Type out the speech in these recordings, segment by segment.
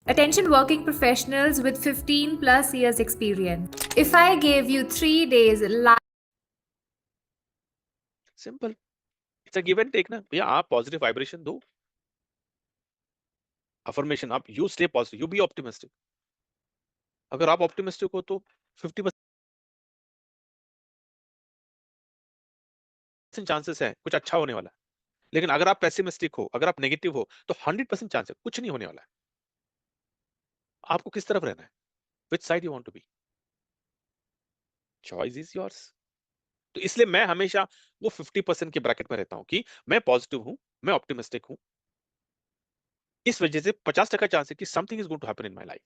Attention working professionals with 15 plus years experience. If I gave you 3 days simple, it's a give and take ना भैया। आप positive vibration दो, affirmation, आप you stay positive, you be optimistic. अगर आप optimistic हो तो 50% chances है कुछ अच्छा होने वाला है। लेकिन अगर आप पेसिमिस्टिक हो, अगर आप नेगेटिव हो, तो 100% चांस है कुछ नहीं होने वाला है। आपको किस तरफ रहना है? Which side you want to be? Choice is yours. तो इसलिए मैं हमेशा वो 50% के ब्रैकेट में रहता हूं कि मैं पॉजिटिव हूं, मैं ऑप्टिमिस्टिक हूं। इस वजह से 50% चांस है कि something is going to happen in my life.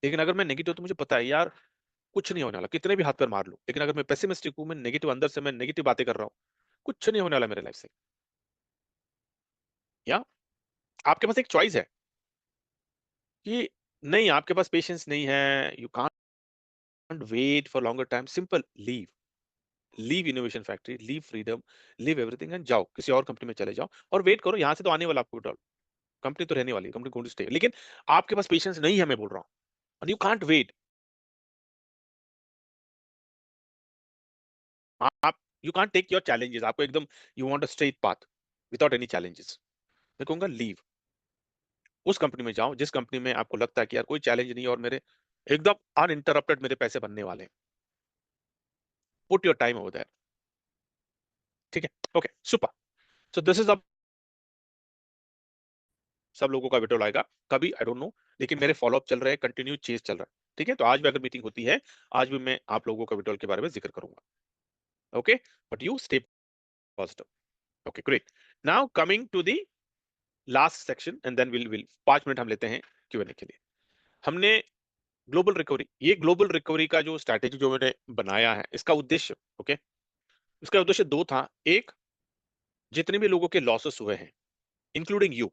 लेकिन अगर मैं नेगेटिव, तो मुझे पता है यार कुछ नहीं होने वाला, कितने भी हाथ पैर मार लो। लेकिन अगर मैं पेसिमिस्टिक हूं, मैं नेगेटिव, अंदर से मैं नेगेटिव बातें कर रहा हूं, कुछ नहीं होने वाला मेरे लाइफ से। या आपके पास एक चॉइस है कि नहीं, आपके पास पेशेंस नहीं है, you can't wait for longer time, simple leave. Leave innovation factory, leave freedom, leave everything and जाओ किसी और कंपनी में चले जाओ और वेट करो। यहां से तो आने वाला आपको कंपनी तो रहने वाली है, कंपनी गोइंग टू स्टे। लेकिन आपके पास पेशेंस नहीं है, मैं बोल रहा हूं, एंड यू कांट वेट। आप you can't take your challenges, आपको एकदम you want a straight path without any challenges. मैं कहूंगा लीव, उस कंपनी में जाओ जिस कंपनी में आपको लगता है कि यार कोई चैलेंज नहीं है और मेरे एकदम अनइंटरप्टेड मेरे पैसे बनने वाले हैं। Put your time over there. ठीक है, okay, super. So this is अब सब लोगों का विड्रॉल आएगा कभी, आई डोंट नो। लेकिन मेरे फॉलोअप चल रहे हैं, कंटिन्यू चेज चल रहा है। ठीक है, तो आज भी अगर मीटिंग होती है, आज भी मैं आप लोगों का विड्रॉल के बारे में जिक्र करूंगा। Okay, but you stay positive. Okay, great. Now coming to the last section and then will 5 minute हम लेते हैं क्यूएनए के लिए। हमने ग्लोबल रिकवरी, ये ग्लोबल रिकवरी का जो स्ट्रैटेजी जो मैंने बनाया है, इसका उद्देश्य, ओके, इसका उद्देश्य दो था। एक, जितने भी लोगों के लॉसेस हुए हैं, इंक्लूडिंग यू,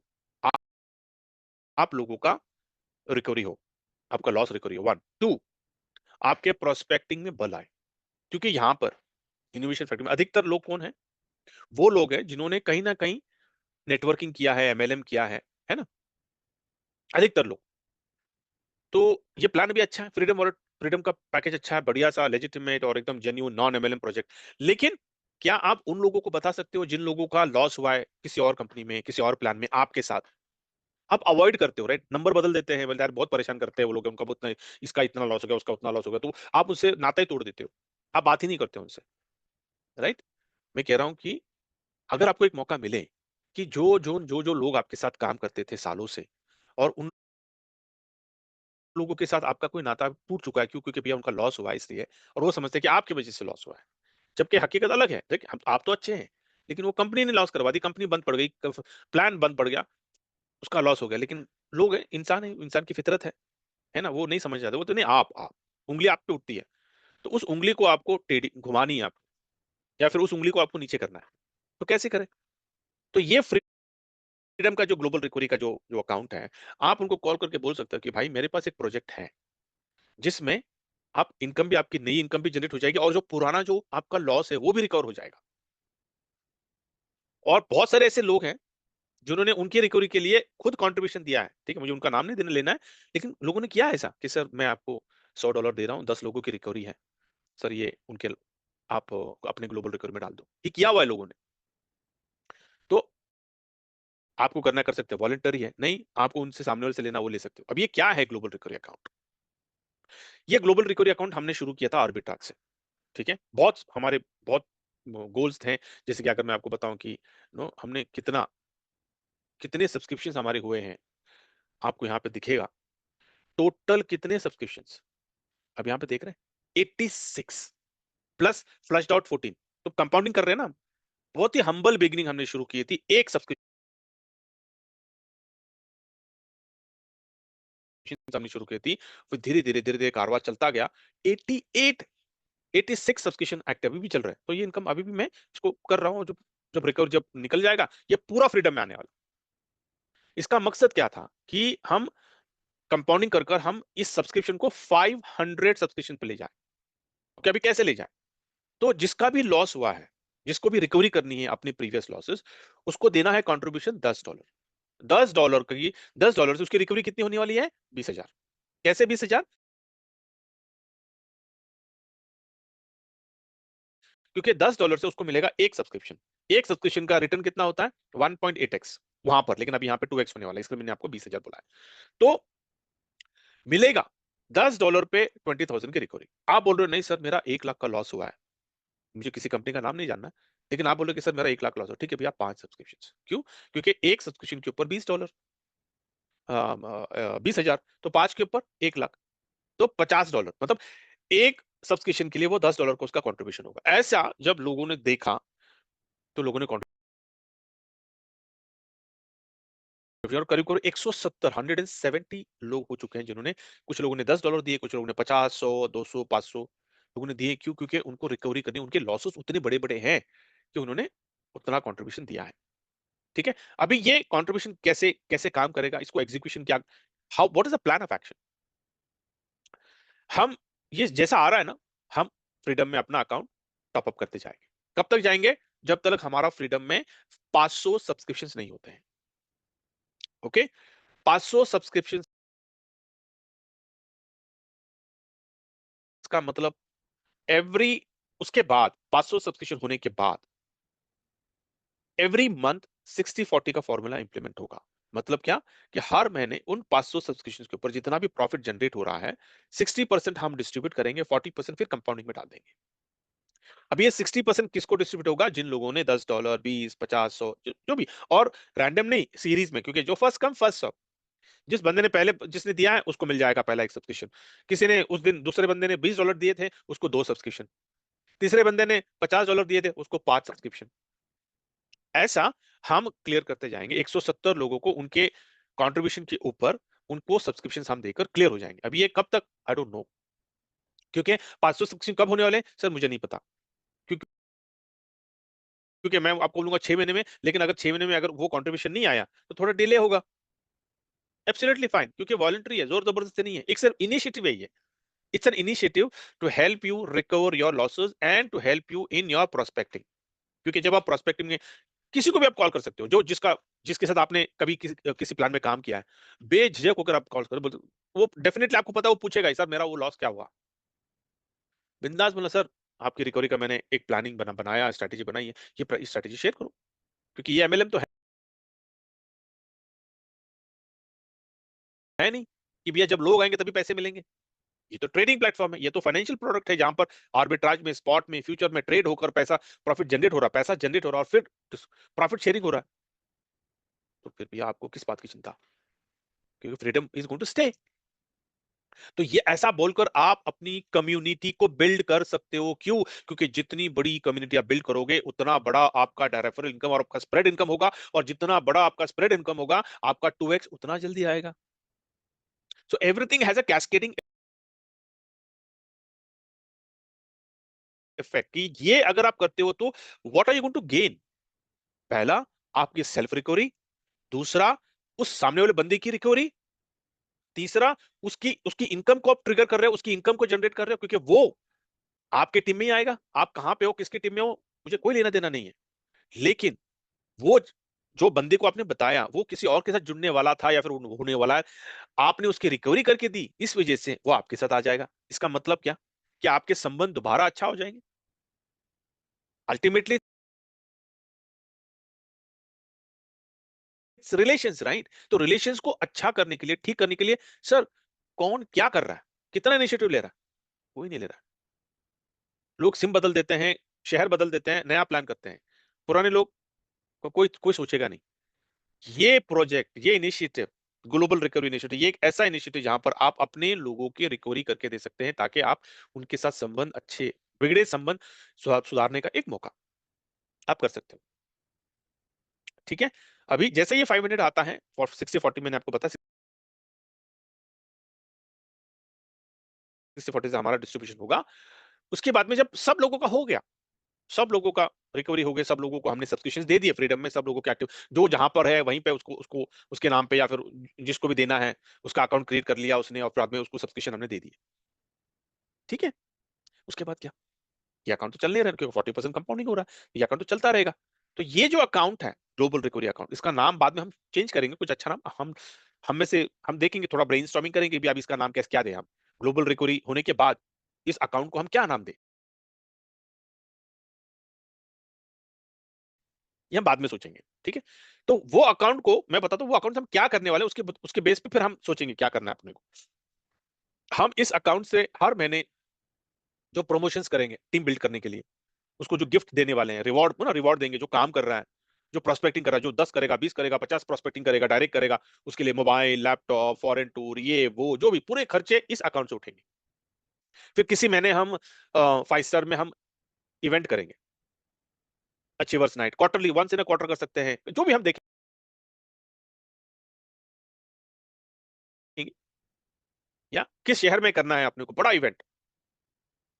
आप लोगों का रिकवरी हो, आपका लॉस रिकवरी हो। वन, टू, आपके प्रोस्पेक्टिंग में बल आए। क्योंकि यहां पर इनोवेशन फैक्ट्री में अधिकतर लोग कौन है? वो लोग हैं जिन्होंने कहीं ना कहीं नेटवर्किंग किया है, एमएलएम किया है ना, अधिकतर लोग। तो ये प्लान भी अच्छा है, फ्रीडम वॉलेट, फ्रीडम का पैकेज अच्छा है, बढ़िया सा लेजिटिमेट और एकदम जेन्युइन नॉन एमएलएम प्रोजेक्ट। लेकिन क्या आप उन लोगों को बता सकते हो जिन लोगों का लॉस हुआ है किसी और कंपनी में, किसी और प्लान में आपके साथ? आप अवॉइड करते हो, राइट? नंबर बदल देते हैं, बोलते हैं यार बहुत परेशान करते हैं वो लोग, उनका उतना, इसका इतना लॉस हो गया, उसका उतना लॉस हो गया, तो आप उससे नाता ही तोड़ देते हो, आप बात ही नहीं करते उनसे, राइट? मैं कह रहा हूं कि अगर आपको एक मौका मिले कि जो लोग आपके साथ काम करते थे सालों से, और उन लोगों के साथ आपका कोई नाता टूट चुका है, क्यों? क्योंकि भैया उनका लॉस हुआ है इसलिए, और वो समझते हैं कि आपकी वजह से लॉस हुआ है, जबकि हकीकत अलग है। देखिए, आप तो अच्छे हैं, लेकिन वो कंपनी ने लॉस करवा दी, कंपनी बंद पड़ गई, प्लान बंद पड़ गया, उसका लॉस हो गया। लेकिन लोग हैं, इंसान है, इंसान की फितरत है ना, वो नहीं समझ जाते, वो तो नहीं, आप उंगली आप पे उठती है, तो उस उंगली को आपको टेढ़ी घुमानी है, आप, या फिर उस उंगली को आपको नीचे करना है, तो कैसे करें? तो ये फ्रीडम का जो ग्लोबल रिकवरी का जो जो अकाउंट है, आप उनको कॉल करके बोल सकते हो कि भाई मेरे पास एक प्रोजेक्ट है जिसमें आप इनकम भी, आपकी नई इनकम भी जनरेट हो जाएगी, और जो पुराना जो आपका लॉस है वो भी रिकवर हो जाएगा। और बहुत सारे ऐसे लोग हैं जिन्होंने उनकी रिकवरी के लिए खुद कंट्रीब्यूशन दिया है। ठीक है, मुझे उनका नाम नहीं देने लेना है, लेकिन लोगों ने किया है ऐसा कि सर मैं आपको $100 दे रहा हूँ, 10 लोगों की रिकवरी है, सर ये उनके आप अपने ग्लोबल रिकवरी में डाल दो। ये किया हुआ है लोगों ने। तो आपको करना कर सकते हो, वॉलंटरी है, नहीं आपको उनसे सामने वाले से लेना, वो ले सकते हो। अब ये क्या है ग्लोबल रिकवरी अकाउंट? ये ग्लोबल रिकवरी अकाउंट हमने शुरू किया था आर्बिट्राज से। ठीक है, बहुत हमारे बहुत गोल्स थे। जैसे कि अगर मैं आपको बताऊं कि नो हमने कितने सब्सक्रिप्शन हमारे हुए हैं, आपको यहाँ पे दिखेगा टोटल कितने सब्सक्रिप्शन। अब यहाँ पे देख रहे हैं 86 प्लस फ्लश डॉट 14, तो कंपाउंडिंग कर रहे हैं ना। बहुत ही हम्बल बिगिनिंग हमने शुरू की थी, एक सब्सक्रिप्शन हमने शुरू की थी, फिर धीरे धीरे धीरे धीरे कारवार चलता गया। 88 86 सब्सक्रिप्शन एक्टिव अभी भी चल रहे हैं। तो ये इनकम अभी भी मैं इसको कर रहा हूँ, जब जब रिकवर जब निकल जाएगा, ये पूरा फ्रीडम में आने वाला। इसका मकसद क्या था कि हम कंपाउंडिंग कर कर हम इस सब्सक्रिप्शन को 500 सब्सक्रिप्शन पे ले जाए। कि अभी कैसे ले जाए? तो जिसका भी लॉस हुआ है, जिसको भी रिकवरी करनी है अपनी प्रीवियस लॉसेस, उसको देना है कंट्रीब्यूशन $10। $10 की, $10 से उसकी रिकवरी कितनी होने वाली है? 20,000। कैसे 20,000? क्योंकि $10 से उसको मिलेगा एक सब्सक्रिप्शन। एक सब्सक्रिप्शन का रिटर्न कितना होता है? 1.8x वहां पर, लेकिन अब यहाँ पे 2x होने वाला है, इसलिए मैंने आपको 20,000 बोला है। तो मिलेगा $10 पे 20,000 की रिकवरी। आप बोल रहे हो नहीं सर मेरा 1 लाख का लॉस हुआ है, मुझे किसी कंपनी का नाम नहीं जानना, लेकिन आप बोल रहे हो कि सर मेरा 1 लाख लॉस हो, ठीक है भैया 5 सब्सक्रिप्शन। क्यों? क्योंकि एक सब्सक्रिप्शन के ऊपर $20, 20,000, तो 5 के ऊपर 1 लाख, तो $50। मतलब एक सब्सक्रिप्शन के लिए वो $10 को उसका कॉन्ट्रीब्यूशन होगा। ऐसा जब लोगों ने देखा तो लोगों ने और करीब करीब 170 170 लोग हो चुके हैं जिन्होंने, कुछ लोगों ने $10 दिए, कुछ लोगों ने 50, 100, 200, 500 लोगों ने दिए। क्यों? क्योंकि उनको रिकवरी करनी, उनके लॉसेस उतने बड़े बड़े हैं कि उन्होंने उतना कंट्रीब्यूशन दिया है। ठीक है, अभी ये कंट्रीब्यूशन कैसे कैसे काम करेगा, इसको एग्जीक्यूशन क्या, how, what is the plan of action? हम ये जैसा आ रहा है ना, हम फ्रीडम में अपना अकाउंट टॉप अप करते जाएंगे। कब तक जाएंगे? जब तक हमारा फ्रीडम में 500 सब्सक्रिप्शंस नहीं होते हैं। ओके, 500 सब्सक्रिप्शन का मतलब एवरी, उसके बाद 500 सब्सक्रिप्शन होने के बाद एवरी मंथ 60-40 का फॉर्मूला इंप्लीमेंट होगा। मतलब क्या? कि हर महीने उन 500 सब्सक्रिप्शन के ऊपर जितना भी प्रॉफिट जनरेट हो रहा है, 60% हम डिस्ट्रीब्यूट करेंगे, 40% फिर कंपाउंडिंग में डाल देंगे। अब ये 60% किसको डिस्ट्रीब्यूट होगा? जिन लोगों ने $10, 20, 50, 100 जो भी, और रैंडम नहीं, सीरीज में, क्योंकि जो फर्स्ट कम फर्स्ट सर्व। जिस बंदे ने पहले, जिसने दिया है उसको मिल जाएगा पहला एक सब्सक्रिप्शन। किसी ने उस दिन, दूसरे बंदे ने $20 दिए थे, उसको 2 सब्सक्रिप्शन। तीसरे बंदे ने $50 दिए थे, उसको 5 सब्सक्रिप्शन। ऐसा हम क्लियर करते जाएंगे। 170 लोगों को उनके कंट्रीब्यूशन के ऊपर उनको सब्सक्रिप्शन हम देकर क्लियर हो जाएंगे। अभी ये कब तक? आई डोंट नो, क्योंकि 500 सब्सक्रिप्शन कब होने वाले हैं सर, मुझे नहीं पता। क्योंकि क्योंकि मैं आपको बोलूंगा 6 महीने में, लेकिन अगर 6 महीने में अगर वो कंट्रीब्यूशन नहीं आया तो थोड़ा डिले होगा। एब्सोल्युटली फाइन, क्योंकि वॉलंटरी है, जोर जबरदस्ती नहीं है, एक सिर्फ इनिशिएटिव है ये। It's an initiative to help you recover your losses and to help you in your prospecting. क्योंकि जब आप प्रोस्पेक्टिंग में, किसी को भी आप कॉल कर सकते हो, जो जिसका, जिसके साथ आपने कभी किसी प्लान में काम किया है, बेझिझक होकर आप कॉल करो, वो डेफिनेटली आपको पता है, वो पूछेगा सर मेरा वो लॉस क्या हुआ। बिंदास बोला सर आपकी रिकवरी का मैंने एक प्लानिंग बनाया, स्ट्रेटेजी बनाई है, ये स्ट्रेटेजी शेयर करो। क्योंकि ये एमएलएम तो है नहीं कि भैया जब लोग आएंगे तभी पैसे मिलेंगे। ये तो ट्रेडिंग प्लेटफॉर्म है, ये तो फाइनेंशियल प्रोडक्ट है, जहां पर आर्बिट्राज में, स्पॉट में, फ्यूचर में ट्रेड होकर पैसा, प्रॉफिट जनरेट हो रहा है, पैसा जनरेट हो रहा है, और फिर प्रॉफिट शेयरिंग हो रहा है। तो फिर भैया आपको किस बात की चिंता? क्योंकि freedom is going to stay. तो ये ऐसा बोलकर आप अपनी कम्युनिटी को बिल्ड कर सकते हो। क्यों? क्योंकि जितनी बड़ी कम्युनिटी आप बिल्ड करोगे, उतना बड़ा आपका रेफरल इनकम और आपका स्प्रेड इनकम होगा, और जितना बड़ा आपका स्प्रेड इनकम होगा, आपका 2x उतना जल्दी आएगा। So everything has a cascading effect, कि ये अगर आप करते हो तो what are you going to gain? पहला, आपकी सेल्फ रिकवरी। दूसरा, उस सामने वाले बंदे की रिकवरी। तीसरा, उसकी उसकी इनकम को आप ट्रिगर कर रहे हो, उसकी इनकम को जनरेट कर रहे हो, क्योंकि वो आपके टीम में ही आएगा। आप कहां पे हो, किसकी टीम में हो, मुझे कोई लेना देना नहीं है। लेकिन वो जो बंदे को आपने बताया, वो किसी और के साथ जुड़ने वाला था या फिर होने वाला है, आपने उसकी रिकवरी करके दी, इस वजह से वो आपके साथ आ जाएगा। इसका मतलब क्या? कि आपके संबंध दोबारा अच्छा हो जाएंगे। Ultimately relations, right? तो रिलेशंस को अच्छा करने के लिए, ठीक करने के लिए, सर कौन क्या कर रहा है, कितना इनिशिएटिव ले रहा है? कोई नहीं ले रहा। लोग सिम बदल देते हैं, शहर बदल देते हैं, नया प्लान करते हैं। पुराने लोग को कोई कोई सोचेगा नहीं। ये प्रोजेक्ट, ये इनिशिएटिव, ग्लोबल रिकवरी इनिशिएटिव, ये एक ऐसा इनिशिएटिव जहां पर आप अपने लोगों की रिकवरी करके दे सकते हैं, ताकि आप उनके साथ संबंध, अच्छे बिगड़े संबंध सुधारने का एक मौका आप कर सकते हो। ठीक है, अभी जैसे ये 5 मिनट आता है, 60-40 मैंने आपको बताया, 60-40 से हमारा डिस्ट्रीब्यूशन होगा। उसके बाद में जब सब लोगों का हो गया, सब लोगों का रिकवरी हो गई, सब लोगों को हमने सब्सक्रिप्शन दे दिए फ्रीडम में, सब लोगों के एक्टिव, जो जहां पर है वहीं पे उसको उसको उसके नाम पे या फिर जिसको भी देना है उसका अकाउंट क्रिएट कर लिया उसने, और बाद में उसको सब्सक्रिप्शन हमने दे दी। ठीक है, उसके बाद क्या? ये अकाउंट तो चल नहीं रहा है क्योंकि 40% कंपाउंडिंग हो रहा है, ये अकाउंट तो चलता रहेगा। तो ये जो अकाउंट है ग्लोबल रिकवरी अकाउंट, इसका नाम बाद में हम चेंज करेंगे, कुछ अच्छा नाम हम में से हम देखेंगे, थोड़ा ब्रेनस्टॉर्मिंग करेंगे भी अब इसका नाम कैसे क्या दें हम। ग्लोबल रिकवरी होने के बाद इस अकाउंट को हम क्या नाम दें, ये हम बाद में सोचेंगे, ठीक है। तो वो अकाउंट को मैं बताता हूँ, वो अकाउंट हम क्या करने वाले हैं, उसके बेस पे फिर हम सोचेंगे क्या करना है अपने को। हम इस अकाउंट से हर महीने जो प्रमोशंस करेंगे टीम बिल्ड करने के लिए, उसको जो गिफ्ट देने वाले हैं, रिवॉर्ड ना रिवॉर्ड देंगे, जो काम कर रहा है, जो प्रोस्पेक्टिंग कर रहा है, जो 10 करेगा, 20 करेगा, 50 प्रोस्पेक्टिंग करेगा, डायरेक्ट करेगा, उसके लिए मोबाइल, लैपटॉप, फॉरेन टूर, ये वो जो भी पूरे खर्चे इस अकाउंट से उठेंगे। फिर किसी महीने हम 5 स्टार में हम इवेंट करेंगे, achievers night, quarterly, once in a quarter कर सकते हैं, जो भी हम देखेंगे। या किस शहर में करना है अपने को बड़ा इवेंट,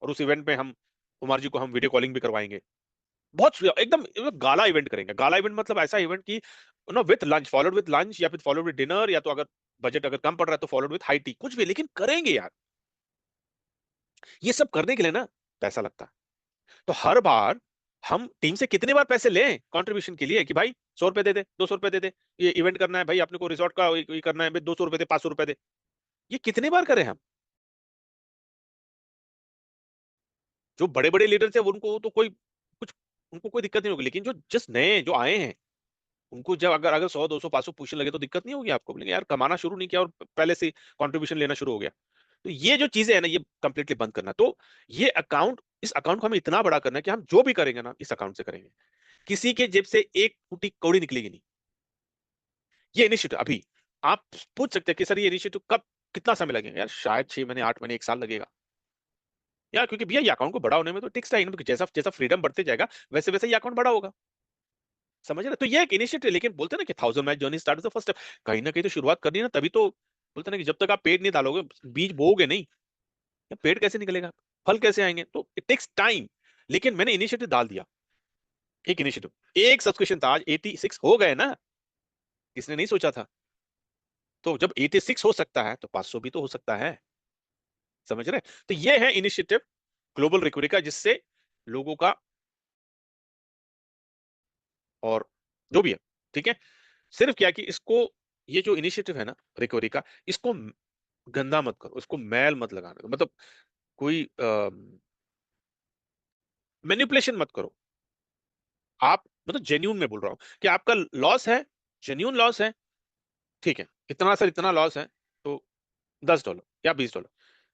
और उस इवेंट में हम कुमार जी को हम वीडियो कॉलिंग भी करवाएंगे, बहुत एकदम गाला इवेंट करेंगे। गाला इवेंट मतलब ऐसा इवेंट की know with lunch, followed with lunch, या फिर फॉलोड विथ डिनर, या तो अगर बजट अगर कम पड़ रहा है तो फॉलोड विथ हाई टी, कुछ भी, लेकिन करेंगे यार। ये सब करने के लिए ना पैसा लगता है। तो हर बार हम टीम से कितने बार पैसे लें कंट्रीब्यूशन के लिए कि भाई 100 रुपए दे दे, 200 रुपए दे दे, ये इवेंट करना है भाई अपने को, रिसोर्ट का ये करना है भाई, 200 रुपए दे, 500 रुपए दे, ये कितने बार करें हम। जो बड़े बड़े लीडर्स है उनको तो कोई कुछ, उनको कोई दिक्कत नहीं होगी, लेकिन जो जस्ट नए जो आए हैं उनको जब अगर अगर 100 200 500 पूछने लगे तो दिक्कत नहीं होगी आपको, बोलेंगे यार कमाना शुरू नहीं किया और पहले से कंट्रीब्यूशन लेना शुरू हो गया। तो ये जो चीजें है ना, ये कंप्लीटली बंद करना। तो ये अकाउंट, इस अकाउंट को हमें इतना बड़ा करना है कि हम जो भी करेंगे ना इस अकाउंट से करेंगे, किसी के जेब से एक फूटी कौड़ी निकलेगी नहीं। ये इनिशिएटिव अभी आप पूछ सकते हैं कि सर ये इनिशिएटिव कब, कितना समय लगेगा, यार शायद 6 महीने, 8 महीने, 1 साल लगेगा यार, क्योंकि भैया ये अकाउंट को बड़ा होने में तो टेक्स टाइम, जैसा जैसा फ्रीडम बढ़ते जाएगा वैसे वैसे ये अकाउंट बड़ा होगा, समझ रहे। तो ये एक इनिशिएटिव, लेकिन बोलते हैं ना कि 1000 mile journey start the first step, कहीं ना कहीं तो शुरुआत करनी है ना, तभी तो बोलते हैं ना कि जब तक आप पेड़ नहीं डालोगे, बीज बोओगे नहीं, या पेड़ कैसे निकलेगा, फल कैसे आएंगे, तो इट टेक्स टाइम। लेकिन मैंने इनिशिएटिव डाल दिया, एक इनिशिएटिव, एक सब्सक्रिप्शन था, आज 86 हो गए ना, किसने नहीं सोचा था। तो जब 86 हो सकता है तो 500 भी तो हो सकता है, समझ रहे। तो ये है इनिशिएटिव ग्लोबल रिकवरी का, जिससे लोगों का और जो भी है, ठीक है। सिर्फ क्या कि इसको, ये जो इनिशिएटिव है ना रिकवरी का, इसको गंदा मत करो, इसको मैल मत लगाने दो, मतलब कोई मैनिपुलेशन मत करो। आप मतलब जेन्यून में बोल रहा हूं कि आपका लॉस है, जेन्यून लॉस है, ठीक है, इतना सर इतना लॉस है, तो $10 या $20।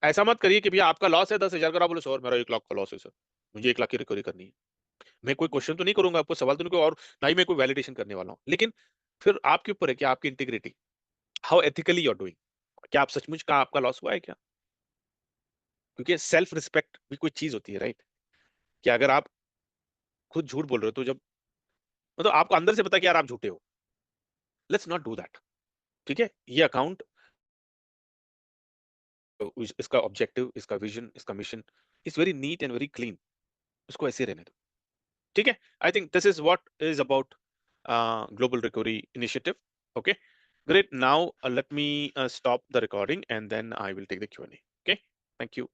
ऐसा मत करिए कि भैया आपका लॉस है 10,000 का, आप बोले सर मेरा 1 लाख का लॉस है सर, मुझे 1 लाख की रिकवरी करनी है। मैं कोई क्वेश्चन तो नहीं करूंगा आपको, सवाल तो नहीं, और ना ही मैं कोई वैलिडेशन करने वाला हूं, लेकिन फिर आपके ऊपर है कि आपकी integrity, how ethically you are doing, क्या आप सचमुच का आपका लॉस हुआ है क्या। क्योंकि सेल्फ रिस्पेक्ट भी कोई चीज होती है, राइट। कि अगर आप खुद झूठ बोल रहे हो तो जब मतलब आपको अंदर से पता कि यार आप झूठे हो, लेट्स नॉट डू दैट, ठीक है। ये अकाउंट, इसका ऑब्जेक्टिव, इसका विजन, इसका mission is very neat and very clean, उसको ऐसे रहने दो, ठीक है। I think this is what is about global recovery initiative. Okay, great. Now let me stop the recording and then I will take the Q&A. Okay, thank you.